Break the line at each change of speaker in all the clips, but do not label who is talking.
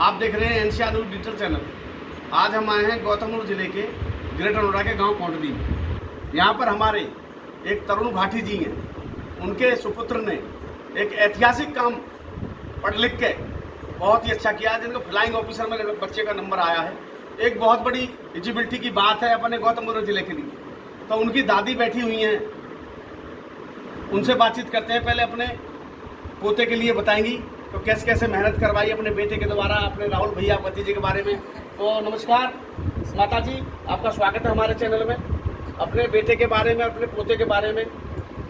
आप देख रहे हैं एनसीआर न्यूज डिजिटल चैनल। आज हम आए हैं गौतमबुद्ध जिले के ग्रेटर नोएडा के गांव कोंडली में। यहाँ पर हमारे एक तरुण भाटी जी हैं। उनके सुपुत्र ने एक ऐतिहासिक काम पढ़ लिख के बहुत ही अच्छा किया, जिनको फ्लाइंग ऑफिसर में बच्चे का नंबर आया है। एक बहुत बड़ी एलिजिबिलिटी की बात है अपने गौतमबुद्ध जिले के लिए। तो उनकी दादी बैठी हुई हैं, उनसे बातचीत करते हैं। पहले अपने पोते के लिए बताएंगी तो कैसे कैसे मेहनत करवाई अपने बेटे के द्वारा, अपने राहुल भैया भतीजे के बारे में। तो नमस्कार माता जी, आपका स्वागत है हमारे चैनल में। अपने बेटे के बारे में, अपने पोते के बारे में,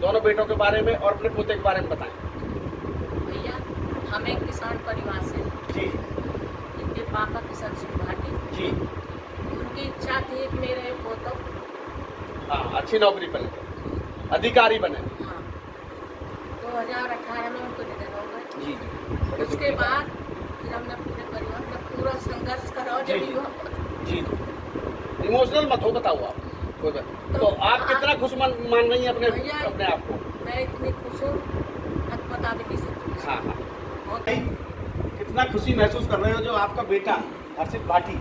दोनों बेटों के बारे में और अपने पोते के बारे में बताएं।
भैया, हम एक किसान परिवार से हैं।
जी।
इनके पापा किसान सिंह भाटी
जी।
उनकी इच्छा थी कि मेरे पोतो
अच्छी नौकरी पर अधिकारी बने।
हाँ, 2018 में उनको निधन हो गए।
जी।
उसके बाद फिर हमने पूरे परिवार में पूरा संघर्ष करा।
जी,
जब युवा
जी, इमोशनल मत हो, बताओ आप कोई बात। तो आप कितना खुश मान रही हैं अपने आप को?
मैं इतनी खुश हूँ, आप बता भी नहीं सकती।
हाँ हाँ।
बहुत
कितना खुशी महसूस कर रहे हो जो आपका बेटा हर्षित भाटी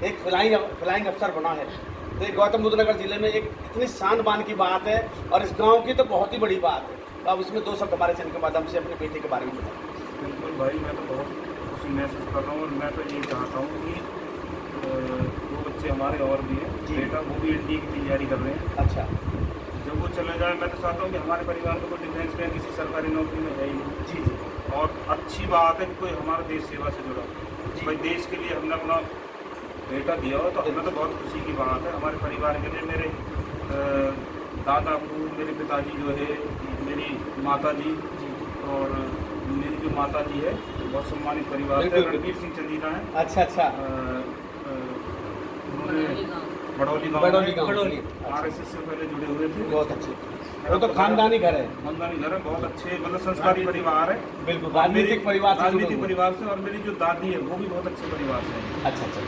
एक फ्लाइंग अफसर बना है। तो ये गौतमबुद्ध नगर जिले में एक इतनी शान बान की बात है और इस गांव की तो बहुत ही बड़ी बात है। तो अब इसमें दो शब्द हमारे चैनल के माध्यम से अपने बेटे के बारे में बताएं।
बिल्कुल भाई, मैं तो बहुत खुशी महसूस कर रहा हूँ और मैं तो ये चाहता हूँ कि वो बच्चे हमारे और भी हैं, बेटा वो भी एनडीए की तैयारी कर रहे हैं।
अच्छा।
जब वो चले जाए, मैं तो चाहता हूँ कि हमारे परिवार में कोई डिफेंस में किसी सरकारी नौकरी में है ही नहीं।
जी जी।
और अच्छी बात है कि कोई हमारा देश सेवा से जुड़ा। भाई देश के लिए हमने अपना बेटा दिया हो तो हमें तो बहुत खुशी की बात है। हमारे परिवार के लिए मेरे दादा को, मेरे पिताजी जो है, मेरी माता जी और मेरी जो माता जी है बहुत सम्मानित परिवार है, रणवीर सिंह चंदीला है।
अच्छा अच्छा।
उन्होंने बड़ौली गाँव RSS से पहले जुड़े हुए थे।
बहुत अच्छे। वो तो खानदानी घर है।
खानदानी घर है, बहुत अच्छे मतलब संस्कारी परिवार है।
बिल्कुल, राजनीतिक परिवार से।
और मेरी जो दादी है वो भी बहुत अच्छे परिवार से है।
अच्छा अच्छा।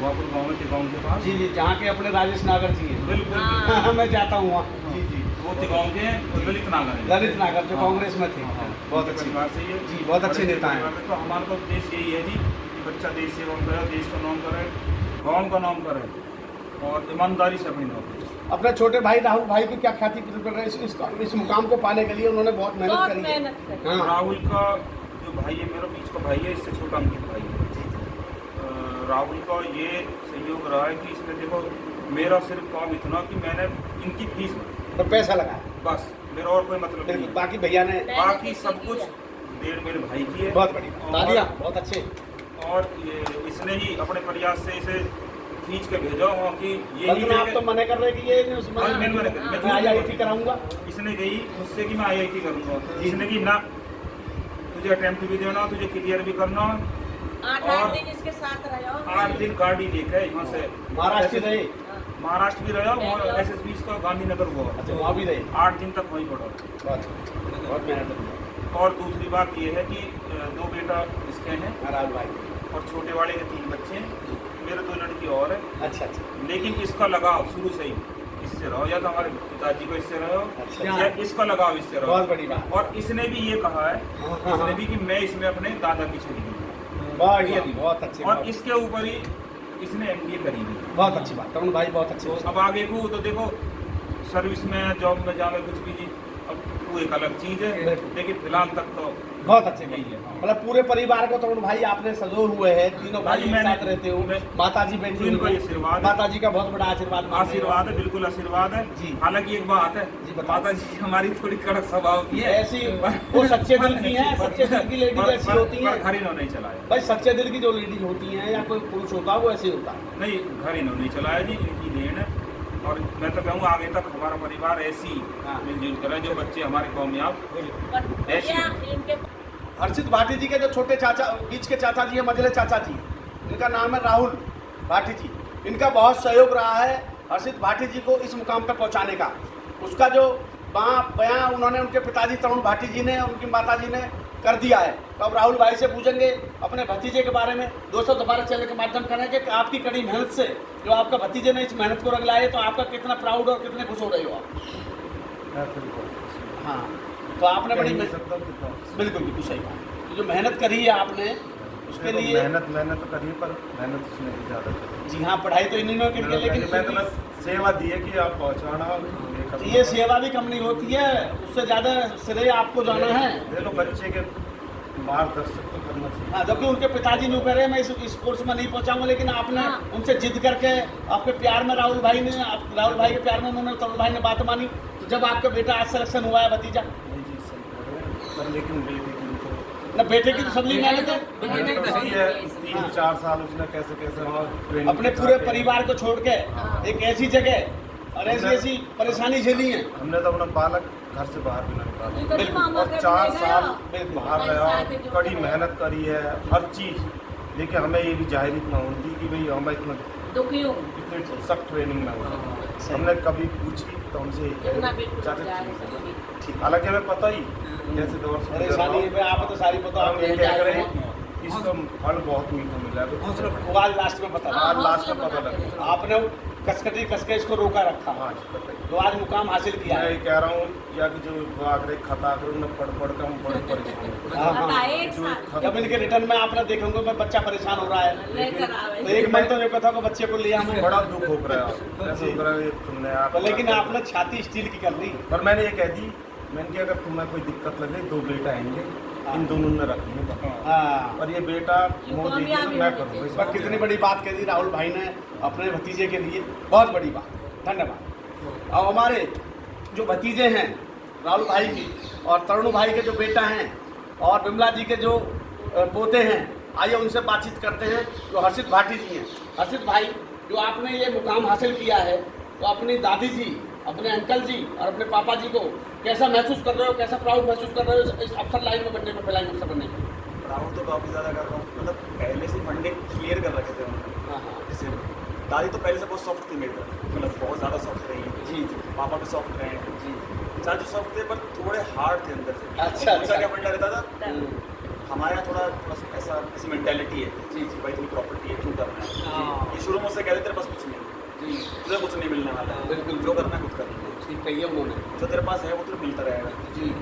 वापुर गाँव के पास।
जी जी, जहाँ के अपने राजेश नागर जी हैं।
बिल्कुल
हाँ।
मैं जाता हूँ वहाँ। जी जी।
वो गाँव के हैं, ललित नागर है।
ललित नागर जो कांग्रेस में थे। बहुत अच्छे
परिवार से ये
जी, बहुत अच्छे नेता हैं।
तो हमारा तो उद्देश्य यही है जी कि बच्चा देश सेवा करे, देश का नाम करे, गाँव का नाम करे और ईमानदारी से अपनी नौकरी।
अपने छोटे भाई राहुल भाई की क्या ख्याति कर रहे हैं इस मुकाम को पाने के लिए? उन्होंने बहुत मेहनत करी है। हाँ।
राहुल का जो भाई है, मेरा बीच का भाई है, इससे छोटा अंकित भाई है। राहुल का ये सहयोग रहा है कि इसमें देखो मेरा सिर्फ काम इतना कि मैंने इनकी फीस
तो पैसा लगाया
बस, मेरा और कोई मतलब नहीं।
बाकी भैया ने
बाकी सब कुछ डेढ़ मेरे भाई की है।
बहुत बढ़िया, तालियां, बहुत अच्छे।
और ये इसने ही अपने प्रयास से इसे खींच के भेजा हो कि ये
आप तो मना कर रहे कि ये मैं IIT कराऊंगा।
इसने गई मुझसे कि मैं IIT करूंगा। इसने की ना, तुझे अटेम्प्ट भी देना, तुझे क्लियर भी करना।
8 दिन इसके साथ रहा।
8 दिन गाड़ी लेकर यहाँ से
महाराष्ट्र रहे।
महाराष्ट्र भी रहा और SSB का गांधीनगर हुआ।
अच्छा, वहाँ भी रहे।
8 दिन तक वहीं पड़ा।
बहुत मेहनत।
और दूसरी बात ये है कि 2 बेटा इसके हैं
राहुल भाई
और छोटे वाले के 3 बच्चे हैं। मेरे 2 लड़की और है।
अच्छा अच्छा।
लेकिन इसका लगाव शुरू से ही इससे रहो, या तो हमारे पिताजी को इससे रहो,
अच्छा।
या इसका लगाव इससे रहो।
बहुत बड़ी बात।
और इसने भी ये कहा है, इसने भी कि मैं इसमें अपने दादा की छड़ी दूंगा।
बहुत अच्छी।
और इसके ऊपर ही इसने MBA करी हुई।
बहुत अच्छी बात, तरुण भाई बहुत अच्छे।
अब आगे को तो देखो सर्विस में, जॉब में जावे कुछ भी जी, अब वो एक अलग चीज है, लेकिन फिलहाल तक तो
बहुत अच्छे
यही है।
मतलब पूरे परिवार को तरुण भाई आपने सजो हुए हैं, तीनों भाई एक साथ रहते हो। माता जी बैठी हुई हैं, माता जी का बहुत बड़ा आशीर्वाद
है। बिल्कुल आशीर्वाद है
जी।
हालांकि एक बात है, माता जी हमारी थोड़ी कड़क स्वभाव की है।
ऐसी वो सच्चे दिल की हैं, सच्चे दिल की लेडीज ऐसी होती हैं।
घर इन्होंने नहीं चलाया
भाई, सच्चे दिल की जो लेडीज होती हैं या कोई पुरुष होता है वो ऐसे होता है।
नहीं, घर इन्होंने नहीं चलाया जी, इनकी देन है। और मैं तो कहूँगा आगे तक हमारा परिवार ऐसी मिलजुल करे, जो बच्चे हमारे कामयाब ऐसे।
हर्षित भाटी जी के जो छोटे चाचा, बीच के चाचा जी हैं, मझले चाचा जी, इनका नाम है राहुल भाटी जी। इनका बहुत सहयोग रहा है हर्षित भाटी जी को इस मुकाम पर पहुंचाने का। उसका जो बयां उन्होंने उनके पिताजी तरुण भाटी जी ने, उनकी माता जी ने कर दिया है। तो अब राहुल भाई से पूछेंगे अपने भतीजे के बारे में। दोस्तों, दोबारा चैनल के माध्यम करेंगे कि आपकी कड़ी मेहनत से जो आपका भतीजे ने इस मेहनत को रंग लाए, तो आपका कितना प्राउड और कितने खुश हो रहे हो आप? हाँ, तो आपने बड़ी बिल्कुल बिल्कुल सही बात। जो मेहनत करी है आपने, उसके
देखो,
लिए
मेहनत तो करिए, पर मेहनत उसने भी ज़्यादा करी।
जी हाँ, पढ़ाई तो इन्हीं की है, लेकिन
मैं तो बस सेवा दी है कि आप पहुँचाना, ये करना।
ये सेवा भी कम नहीं होती है, उससे ज़्यादा श्रेय आपको जाना है।
देखो, बच्चे के मार्गदर्शक तो करना चाहिए।
हाँ, जबकि उनके पिताजी नहीं कह रहे मैं इस कोर्स में नहीं पहुंचाऊंगा, लेकिन आपने उनसे जिद करके आपके प्यार में राहुल भाई के प्यार में उन्होंने तरुण भाई ने बात मानी, तो जब आपका बेटा आज सिलेक्शन हुआ है भतीजा,
नहीं जी, सही कह रहे हैं, पर लेकिन बेटे की तो
ना बेटे की तो सबली मेहनत है,
मेहनत तो सही है। 3-4 साल उसने कैसे और ट्रेनिंग
अपने पूरे परिवार को छोड़ के एक ऐसी जगह और ऐसी परेशानी झेली है।
हमने तो अपना बालक घर से बाहर भी नहीं निकाला,
कभी मामा
और
के
4
ले
साल
गया।
बाहर रहा, कड़ी मेहनत करी है हर चीज़, लेकिन हमें ये भी जाहिर इतना होती कि भाई हम इतना
दुखी हूँ।
इतने सख्त ट्रेनिंग में हुआ। हमने कभी पूछी तो हमसे ये कहे,
इतना बिल्कुल
चाचा
जा
ठीक है।
रही
ठीक, हालांकि हमें पता ही कैसे दौर से गुजर रहा
परेशानी
हूं।
में आप तो सारी पता,
हम
आप
ये
यहीं
कह
आए
रहे
हैं।
हैं इसका फल बहुत मीठा मिला है,
वो आज लास्ट में पता
हाँ,
लगा।
लास्ट में पता लगा।
आपने कसकटी कसके इसको रोका रखा,
हाँ जी, बताइए।
तो आज मुकाम हासिल किया
मैं
है।
ये कह रहा हूँ या कि जो आगरे खता करो न पढ़ के हम बड़े परेशान हो गए।
हाँ, हाँ।
बताए एक
जो
साथ
खत-
जब इनके रिटर्न में आपने देखेंगे मैं बच्चा परेशान हो रहा है,
लेकर आवे।
तो एक मन तो नहीं कथा को बच्चे को लिया हमें,
बड़ा दुख हो रहा है, ऐसा हो रहा है तुमने आप,
पर लेकिन आपने छाती स्टील की कर ली।
पर मैंने ये कह दी, मैंने कहा अगर तुम्हें कोई दिक्कत लगे 2 बेटा आएंगे, इन दोनों ने रखेंगे,
हाँ,
और ये बेटा मोह देखिए तो मैं करूँगा इस
पर
बात
कितनी बड़ी बात कह दी राहुल भाई ने अपने भतीजे के लिए, बहुत बड़ी बात, धन्यवाद। और हमारे जो भतीजे हैं राहुल भाई की और तरुण भाई के जो बेटा हैं और विमला जी के जो पोते हैं, आइए उनसे बातचीत करते हैं। जो हर्षित भाटी जी हैं, हर्षित भाई, जो आपने ये मुकाम हासिल किया है, तो अपनी दादी जी, अपने अंकल जी और अपने पापा जी को कैसा महसूस कर रहे हो, कैसा प्राउड महसूस कर रहे हो इस अफसर लाइन में बनने में, फ्लाइंग अफसर बनने में?
प्राउड तो काफ़ी ज़्यादा कर रहा हूँ, मतलब पहले से फंडिंग क्लियर कर रखे थे उन्होंने।
हाँ हाँ,
जैसे दादी तो पहले से बहुत सॉफ्ट थी मेरी तरफ, मतलब बहुत ज़्यादा सॉफ्ट रही है।
जी जी
पापा भी सॉफ्ट रहे हैं,
जी,
चाचू सॉफ्ट थे पर थोड़े हार्ड थे अंदर से।
अच्छा,
उनका क्या
अच्छा।
फंडा रहता था, हमारे यहाँ थोड़ा ऐसा ऐसी मेंटेलिटी है
जी, जी।
भाई तुम्हें प्रॉपर्टी है क्यों करना है।
हाँ।
ये शुरू में उससे कहते तेरे पास कुछ नहीं है,
जी,
तुझे कुछ नहीं मिलने वाला है,
बिल्कुल।
जो करना है खुद करना है,
ठीक कहिए उन्होंने।
जो तेरे पास है वो तुझे मिलता रहेगा।
जी,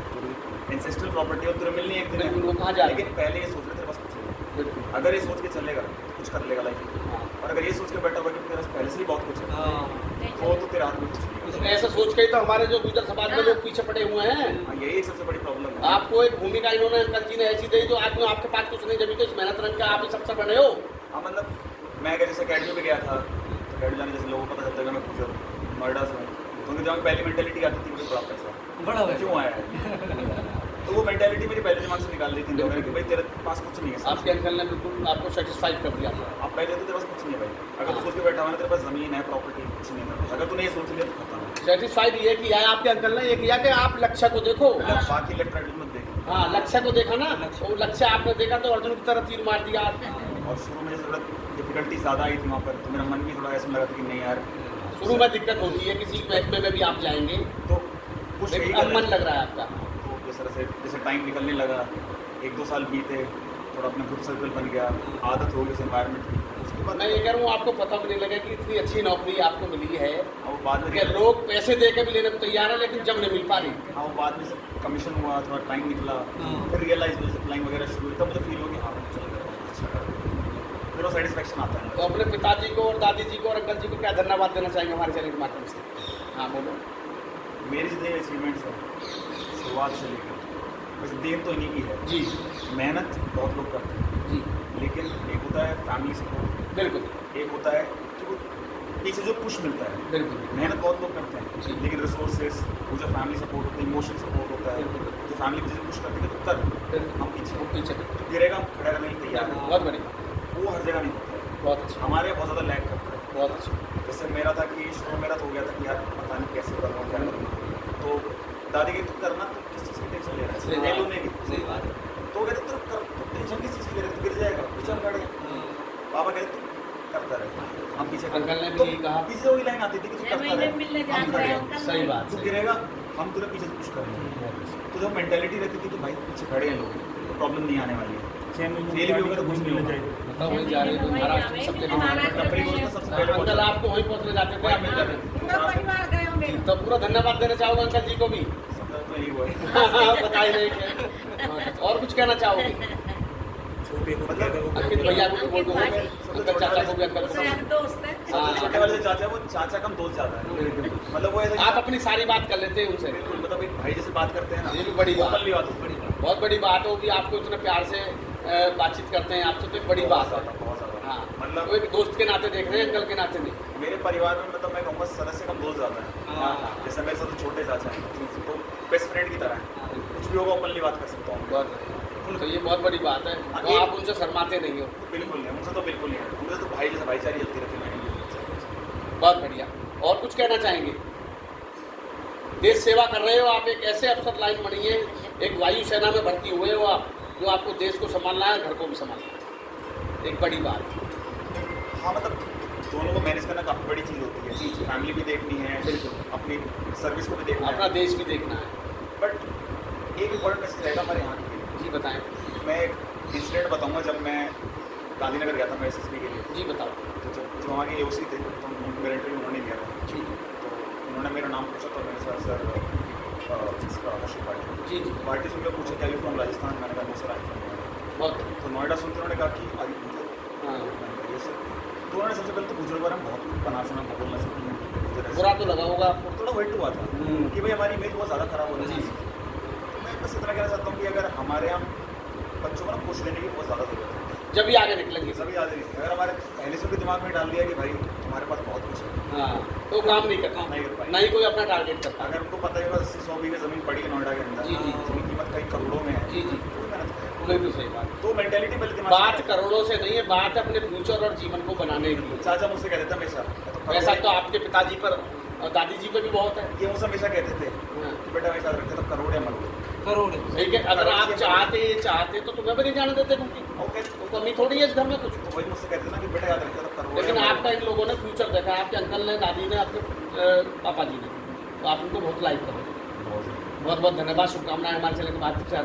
एंसेस्ट्रल प्रॉपर्टी है तुझे मिलनी है एक दिन,
बिल्कुल, वो कहाँ जा रही है?
लेकिन पहले ये सोच ले तेरे पास कुछ नहीं है।
बिल्कुल।
अगर ये सोच के चलेगा कुछ कर लेगा लाइफ में,
हाँ।
और अगर ये सोच के बैठा हुआ कि तेरे पास पहले से ही बहुत कुछ है तो तेरे हाथ में कुछ नहीं है।
ऐसा सोच के ही तो हमारे जो गुजर समाज में लोग पीछे पड़े हुए हैं।
हाँ, यही एक सबसे बड़ी प्रॉब्लम है।
आपको एक भूमिका इन्होंने अंकल जी ने ऐसी दी जो आज में आपके पास कुछ नहीं, जब तो इस मेहनत रंग का आप इस अफसर बने हो।
हाँ, मतलब मैं अगर जैसे अकेडमी में गया था, तो अकेडमी जाने जैसे लोगों को पता चलता है कि मैं खुद नोएडा से हूँ, तो उनके दिमाग में पहली मेंटेलिटी आती थी मुझे बड़ा पैसा क्यों आया है। तो वो मेंटेलिटी मेरी पहले दिमाग से निकाल दी थी इन लोगों ने कि भाई तेरे पास कुछ नहीं है।
आपके अंकल ने बिल्कुल आपको सेटिस्फाइड कर दिया था।
आप पहले तो तेरे पास कुछ नहीं है भाई, अगर तू सोच के बैठा हुआ है तेरे पास जमीन है प्रॉपर्टी कुछ नहीं है, अगर तूने ये सोच लिया तो खत्म है।
सेटिस्फाइड ये किया है आपके अंकल ने, ये किया कि आप लक्ष्य को देखो।
बाकी लेफ्ट राइट मत देख।
हाँ, लक्ष्य को देखा ना, तो लक्ष्य आपने देखा तो अर्जुन की तरह तीर मार दिया।
और शुरू में जैसे थोड़ा डिफिकल्टी ज़्यादा आई थी वहाँ पर, तो मेरा मन भी थोड़ा ऐसा लगा था कि नहीं यार,
शुरू में दिक्कत होती है, किसी महकमे में भी आप जाएंगे
तो कुछ
लेकिन
यही
अब मन लग रहा है आपका।
तो जिस तरह से जैसे टाइम निकलने लगा, 1-2 साल बीते, थोड़ा अपना ग्रुप सर्कल बन गया, आदत हो गई उस एनवायरनमेंट की, उसके बाद
मैं ये कह रहा हूँ आपको पता भी नहीं लगा कि इतनी अच्छी नौकरी आपको मिली है
हाँ, वो बाद
कि
में
लोग पैसे दे के भी लेने को तैयार है, लेकिन जब नहीं मिल पा रही।
हाँ, वो बाद में सब कमीशन हुआ, थोड़ा टाइम निकला, फिर रियलाइज हुआ, फ्लाइंग वगैरह शुरू हुई, तब मुझे फील हो कि हाँ चल रहा है, अच्छा कर रहा है, फिर वो सेटिस्फेक्शन आता है।
तो अपने पिताजी को और दादी जी को और अंकल जी को क्या धन्यवाद देना चाहेंगे हमारे चैनल के माध्यम से? हाँ बोलो।
मेरी जितनी अचीवमेंट्स है शुरुआत से लेकर, बस देन तो इन्हीं की है।
जी
मेहनत बहुत लोग करते हैं,
जी,
लेकिन एक होता है फैमिली सपोर्ट,
बिल्कुल
एक होता है कि वो पीछे जो पुश मिलता है।
बिल्कुल।
मेहनत बहुत लोग करते हैं,
जी।
लेकिन रिसोर्सेज, वो जो फैमिली सपोर्ट होता है, इमोशन सपोर्ट होता है,
बिल्कुल।
जो फैमिली पीछे पुश करती है तो कर,
बिल्कुल।
हम पीछे
वो पीछे
तो गिरेगा, हम खड़ा रहने के लिए तैयार हैं।
बहुत बढ़िया,
वो हर जगह नहीं होता है,
बहुत अच्छा,
हमारे यहाँ बहुत ज़्यादा लैग करता है।
बहुत अच्छा।
जैसे मेरा था कि शुरू मेरा तो हो गया था कि यार पता नहीं कैसे करूँ क्या करूँ, तो दादी की तू करना, तो किस चीज़ की टेंशन ले रहा
सही
है,
बात।
लेने की,
सही बात है।
तो कहते तू कर, तू टेंशन किस चीज़ की ले रहा है, तू गिर जाएगा, पीछे हम खड़े हैं। पापा कहते तू करता रहे, हम पीछे खड़े हैं।
अंकल ने भी
तो
यही कहा।
पीछे वही लाइन आती थी कि तू करता
महीने मिलने
रहे, हम
जाते
खड़े
हैं
हैं,
सही बात,
तू
सही
गिरेगा, हम तुझे पीछे से पुश करेंगे। तो जो मेंटेलिटी रहती थी कि भाई पीछे खड़े हैं लोग, तो प्रॉब्लम नहीं आने वाली है, फेल भी होगा तो कुछ नहीं होगा।
बताओ वहीं जा रहे थे महाराष्ट्र में सबके
टपरी बोलते हैं, सबसे पहले
अंकल आपको वहीं पहुँचने जाते थे, आप मिल जाते थे।
पूरा परिवार गए होंगे।
तो पूरा धन्यवाद देना चाहूँगा अंकल जी को भी।
सब तो यही हुआ है।
बताइए नहीं क्या। और कुछ कहना चाहोगे?
छोटे
अंकित भैया को भी बोल दो, अंकल चाचा को भी, अंकल को भी।
दोस्त है।
सबसे छोटे वाले जो चाचा है वो चाचा कम दोस्त ज्यादा है, मतलब वो ऐसे
आप अपनी सारी बात कर लेते हैं उनसे,
बिल्कुल, मतलब एक भाई जैसे बात करते हैं ना,
ये भी बड़ी बात,
ओपनली बात होती है।
बहुत बड़ी बात हो कि आपको इतने प्यार से बातचीत करते हैं आपसे, तो एक बड़ी बात है।
बहुत ज्यादा।
हाँ,
मतलब
वो एक दोस्त के नाते देख रहे हैं, अंकल के नाते नहीं।
मेरे परिवार में मतलब मैं कहूँगा सदस्य कम दोस्त ज्यादा है।
हाँ।
जैसे मेरे सबसे छोटे चाचा हैं तो बेस्ट फ्रेंड की तरह है, कुछ भी होगा ओपनली बात कर सकता हूँ।
बहुत बढ़िया, तो ये बहुत बड़ी बात है, तो आप उनसे शर्माते नहीं हो।
बिल्कुल नहीं, उनसे तो बिल्कुल नहीं है, उनसे तो भाई जैसे भाईचारी चलती रहती है।
बहुत बढ़िया। और कुछ कहना चाहेंगे? देश सेवा कर रहे हो आप, एक ऐसे अफसर लाइन बनी है, एक वायुसेना में भर्ती हुए हो आप, जो आपको देश को संभालना है, घर को भी संभालना है, एक बड़ी बात।
हाँ, मतलब दोनों को मैनेज करना काफ़ी बड़ी चीज़ होती है।
जी, जी।
फैमिली भी देखनी है,
बिल्कुल,
अपनी सर्विस को भी देखना
अपना
है,
देश भी देखना है।
बट एक इम्पोर्टेंट मैसेज रहेगा हमारे यहाँ के लिए।
जी बताएं।
मैं एक इंसिडेंट बताऊंगा, जब मैं गांधीनगर गया था मैं SSB के लिए,
जी बताओ।
तो जब वहाँ के AOC थे तो मेरा इंटरव्यू उन्होंने लिया था,
जी
तो उन्होंने मेरा नाम पूछा, तो मैंने सर इसका हर्षित पार्टी
जी जी,
पार्टी सुन के पूछा क्या यू फ्रॉम राजस्थान, मैंने कहा no sir I from Noida.
बहुत
तो नोएडा सुनते उन्होंने कहा कि आई बुजुर्ग,
हाँ,
मैंने कहा yes, sir। तो उन्होंने सबसे पहले तो बुजुर्ग बारे में बहुत बना सुना बोलना चाहिए,
बुरा तो लगा होगा आपको।
थोड़ा वेट हुआ था कि भाई हमारी इमेज बहुत ज़्यादा खराब हो रही
जी,
है। तो मैं बस इतना कहना चाहता हूँ कि अगर हमारे यहाँ बच्चों को ना पुश देने की बहुत ज़्यादा जरूरत है,
जब ही आगे निकलेंगे सब।
सभी याद नहीं, अगर हमारे पहले से भी दिमाग में डाल दिया कि भाई तुम्हारे पास बहुत कुछ है,
हाँ, तो काम नहीं करता,
नहीं कर पाएंगे।
ना ही कोई अपना टारगेट करता।
अगर उनको पता है 80-100 बीघे ज़मीन पड़ी है नोएडा के अंदर,
जी, जी।
जिसकी कीमत कई करोड़ों में है,
जी जी,
तो मेहनत करें।
नहीं तो सही बात।
तो मेंटेलिटी पहले दिमाग में
बात
आए।
करोड़ों से नहीं है, बात अपने फ्यूचर और जीवन को बनाने की है।
चाचा मुझसे कहते थे हमेशा,
ऐसा तो आपके पिताजी पर और दादी जी पे भी बहुत है।
ये मुझसे हमेशा कहते थे
हाँ,
कि बेटा हमेशा रखते तो करोड़ या मत
ठीक है, अगर आप चाहते तो तुम्हें भी नहीं जाने देते, क्योंकि
ओके।
तो कमी थोड़ी है इस घर में कुछ।
तो वही मुझसे कहते थे ना कि बेटा याद रखते तो करोड़
लेकिन
या मत।
आपका इन लोगों ने फ्यूचर देखा है, आपके अंकल ने, दादी ने, आपके पापा जी ने, तो आप उनको बहुत लाइक करो। बहुत बहुत धन्यवाद, शुभकामनाएं हमारे चैनल के माध्यम से।